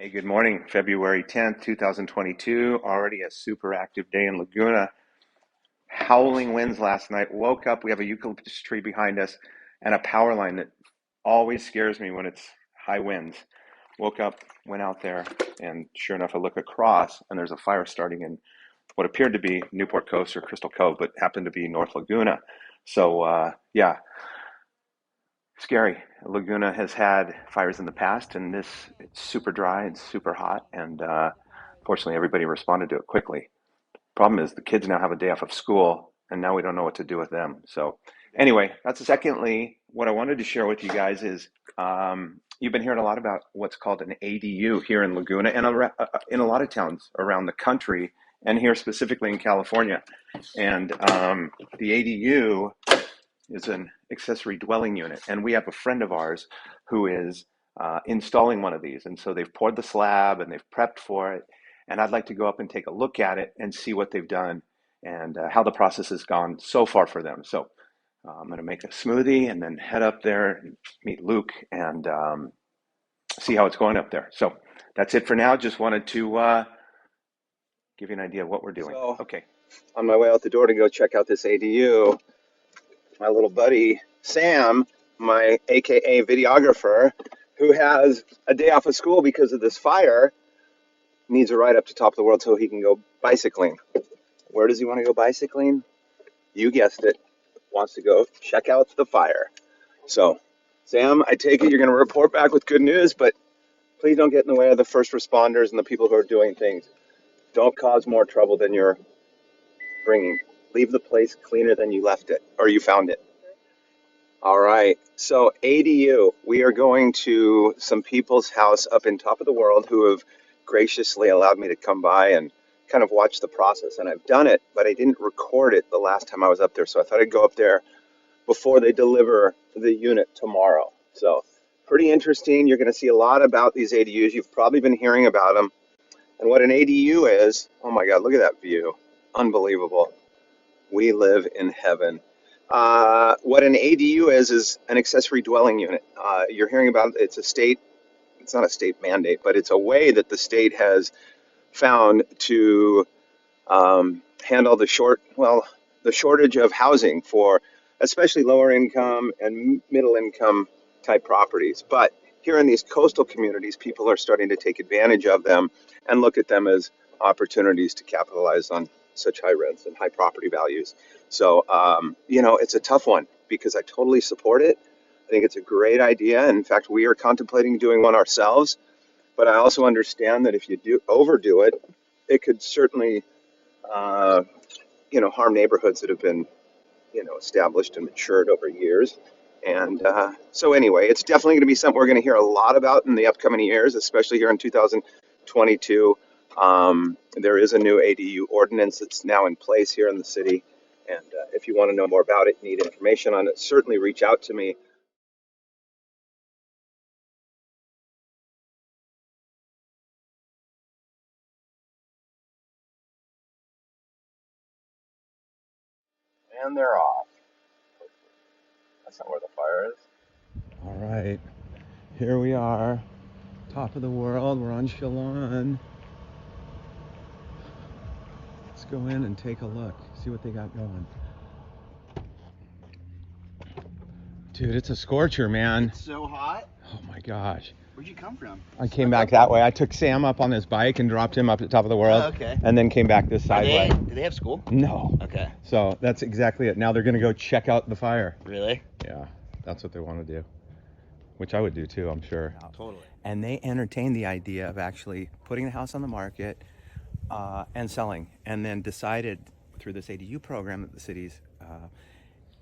Hey, good morning. February 10th, 2022. Already a super active day in Laguna. Howling winds last night. Woke up, we have a eucalyptus tree behind us and a power line that always scares me when it's high winds. Woke up, went out there, and sure enough, I look across and there's a fire starting in what appeared to be Newport Coast or Crystal Cove, but happened to be North Laguna. So, yeah, scary. Laguna has had fires in the past, and it's super dry and super hot, and fortunately, everybody responded to it quickly. Problem is, the kids now have a day off of school, and now we don't know what to do with them. So, anyway, that's secondly. What I wanted to share with you guys is you've been hearing a lot about what's called an ADU here in Laguna and in a lot of towns around the country, and here specifically in California. And the ADU is an accessory dwelling unit. And we have a friend of ours who is installing one of these. And so they've poured the slab and they've prepped for it. And I'd like to go up and take a look at it and see what they've done and how the process has gone so far for them. So I'm going to make a smoothie and then head up there and meet Luke and see how it's going up there. So that's it for now. Just wanted to give you an idea of what we're doing. So, Okay. on my way out the door to go check out this ADU, my little buddy Sam, my AKA videographer, who has a day off of school because of this fire, needs a ride up to top of the world so he can go bicycling. Where does he want to go bicycling? You guessed it, wants to go check out the fire. So, Sam, I take it you're going to report back with good news, but please don't get in the way of the first responders and the people who are doing things. Don't cause more trouble than you're bringing. Leave the place cleaner than you left it, or you found it. All right. So ADU, we are going to some people's house up in top of the world who have graciously allowed me to come by and kind of watch the process. And I've done it, but I didn't record it the last time I was up there. So I thought I'd go up there before they deliver the unit tomorrow. So pretty interesting. You're going to see a lot about these ADUs. You've probably been hearing about them. And what an ADU is, oh my God, look at that view. Unbelievable. We live in heaven. What an ADU is an accessory dwelling unit. You're hearing about it's not a state mandate, but it's a way that the state has found to handle the shortage of housing for especially lower income and middle income type properties. But here in these coastal communities, people are starting to take advantage of them and look at them as opportunities to capitalize on such high rents and high property values. So, it's a tough one because I totally support it. I think it's a great idea. In fact, we are contemplating doing one ourselves. But I also understand that if you do overdo it, it could certainly, harm neighborhoods that have been, established and matured over years. And so anyway, it's definitely going to be something we're going to hear a lot about in the upcoming years, especially here in 2022. There is a new ADU ordinance that's now in place here in the city. And if you want to know more about it, need information on it, certainly reach out to me. And they're off. That's not where the fire is. All right. Here we are. Top of the world. We're on Shalon. Let's go in and take a look. See what they got going. Dude, it's a scorcher, man. It's so hot. Oh my gosh. Where'd you come from? I came back that way. I took Sam up on his bike and dropped him up at the top of the world. Oh, okay. And then came back this side way. Do they have school? No. Okay. So that's exactly it. Now they're going to go check out the fire. Really? Yeah, that's what they want to do. Which I would do too, I'm sure. Totally. And they entertained the idea of actually putting the house on the market and selling, and then decided through this ADU program that the city's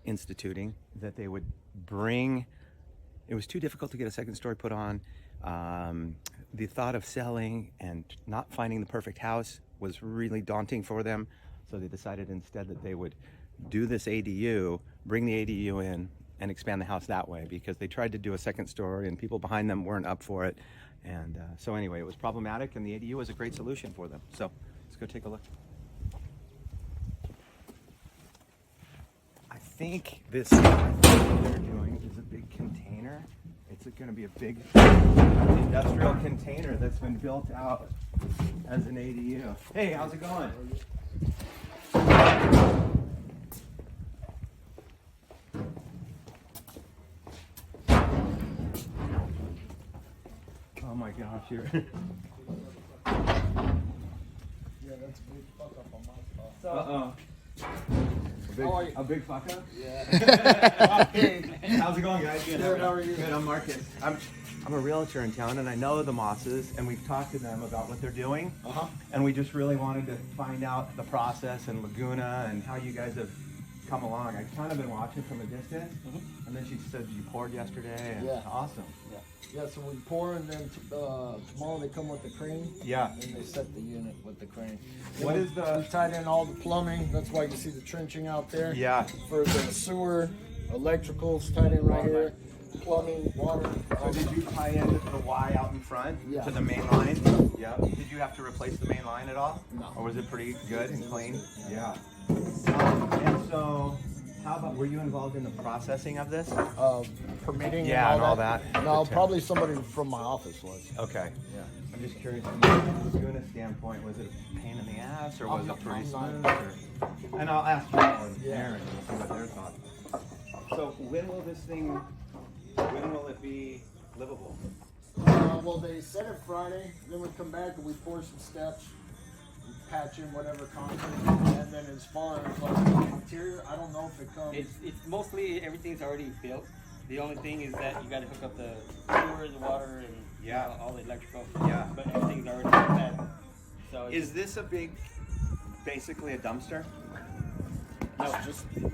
instituting that they would bring. It was too difficult to get a second story put on. The thought of selling and not finding the perfect house was really daunting for them. So they decided instead that they would do this ADU, bring the ADU in, and expand the house that way, because they tried to do a second story and people behind them weren't up for it. And so anyway, it was problematic, and the ADU was a great solution for them. So let's go take a look. I think this what they're doing is a big container It's going to be a big industrial container that's been built out as an ADU. Hey, how's it going? Oh my gosh, you're... Yeah, that's a big fuck up on my stuff. Uh-oh. How are you? A big fuck up? Yeah. How's it going, guys? Good, how are you? Good, I'm Marcus. I'm a realtor in town, and I know the Mosses, and we've talked to them about what they're doing. And we just really wanted to find out the process in Laguna and how you guys have come along. I've kind of been watching from a distance, and then she said you poured yesterday, and Yeah. awesome. Yeah, so we pour and then tomorrow they come with the crane. Yeah. And they set the unit with the crane. What Then is the- We tied in all the plumbing. That's why you see the trenching out there. Yeah. For the sewer, electricals tied in right here. Plumbing, water. So did you tie into the Y out in front Yeah. to the main line? Yeah. Did you have to replace the main line at all? No. Or was it pretty good and clean? Yeah. And so, how about, were you involved in the processing of this? Permitting Yeah, and all that. No, Okay. probably somebody from my office was. Okay. Yeah. I'm just curious, from the Laguna standpoint, was it a pain in the ass, or was it pretty smooth? Or... And I'll ask you and Yeah. Aaron and see what their thoughts. So when will it be livable? Well, they set it Friday. Then we come back and we pour some steps, we patch in whatever concrete, and then as far as like the interior, I don't know if it comes. It's mostly everything's already built. The only thing is that you got to hook up the sewer, the water, and Yeah. all the electrical. Yeah. But everything's already set. So Is this basically a dumpster?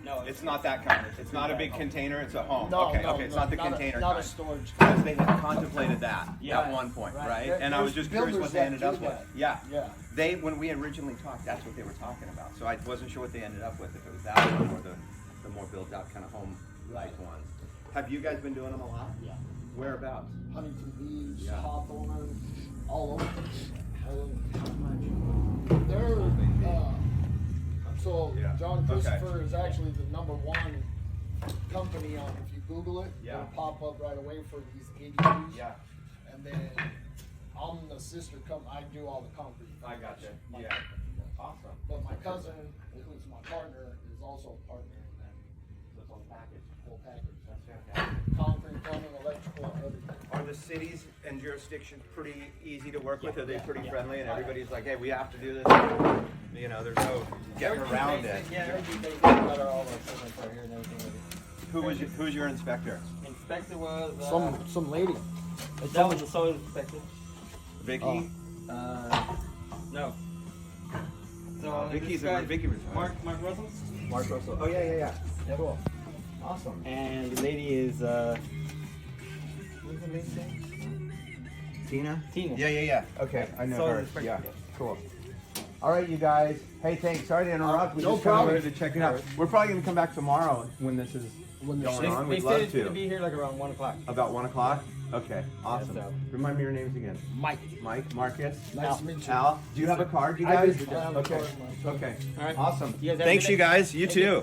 no, It's not that kind. It's not a big container. It's a home. No, okay, no, okay. It's no, not the not container A, not kind. a storage. Because they had contemplated that Yeah. at one point, right? There- And I was there's just curious what builders they that ended do up with. that. Yeah. Yeah. They, when we originally talked, that's what they were talking about. So I wasn't sure what they ended up with, if it was that one or the more built out kind of home-like ones. Have you guys been doing them a lot? Yeah. Whereabouts? Huntington Beach, Yeah. Hawthorne, all over. They're so Yeah. John Okay. Christopher is actually the #1 company on. If you Google it, Yeah. it'll pop up right away for these ADUs. Yeah. And then I'm the sister company. I do all the concrete. I gotcha. My Yeah. company does. Awesome. But my cousin, who's my partner, is also a partner in that. So it's all packaged. Whole package. That's fantastic. Concrete, plumbing, electrical, everything. Are the cities and jurisdictions pretty easy to work with? Are they pretty friendly and everybody's like, hey, we have to do this? You know, there's no getting around it. Yeah, everything they got all our equipment right here and everything. Who's your inspector? Inspector was Some lady. that was the soil inspector. Vicky? No. So Vicky's this guy, Vicky was Mark Russell, Mark Russell. Oh yeah. Cool. Awesome. and the lady is What's the lady's name? Tina? Tina. Yeah. Okay, I know So her. it's- Yeah, cool. All right, you guys. Hey, thanks. Sorry to interrupt. We No just kind of problem. wanted to check it out. We're probably going to come back tomorrow when this is When the going shit- on. They We'd said love it's gonna to. be here like around 1 o'clock. About 1 o'clock? Okay, awesome. so- Remind me your names again. Mike. Mike, Marcus, Nice to meet you. Al. Do you have a card, you I guys? do. I have a Okay. card, Mike. Okay. All right. Awesome. You guys have a Thanks, good you day. guys. You Thank you. too.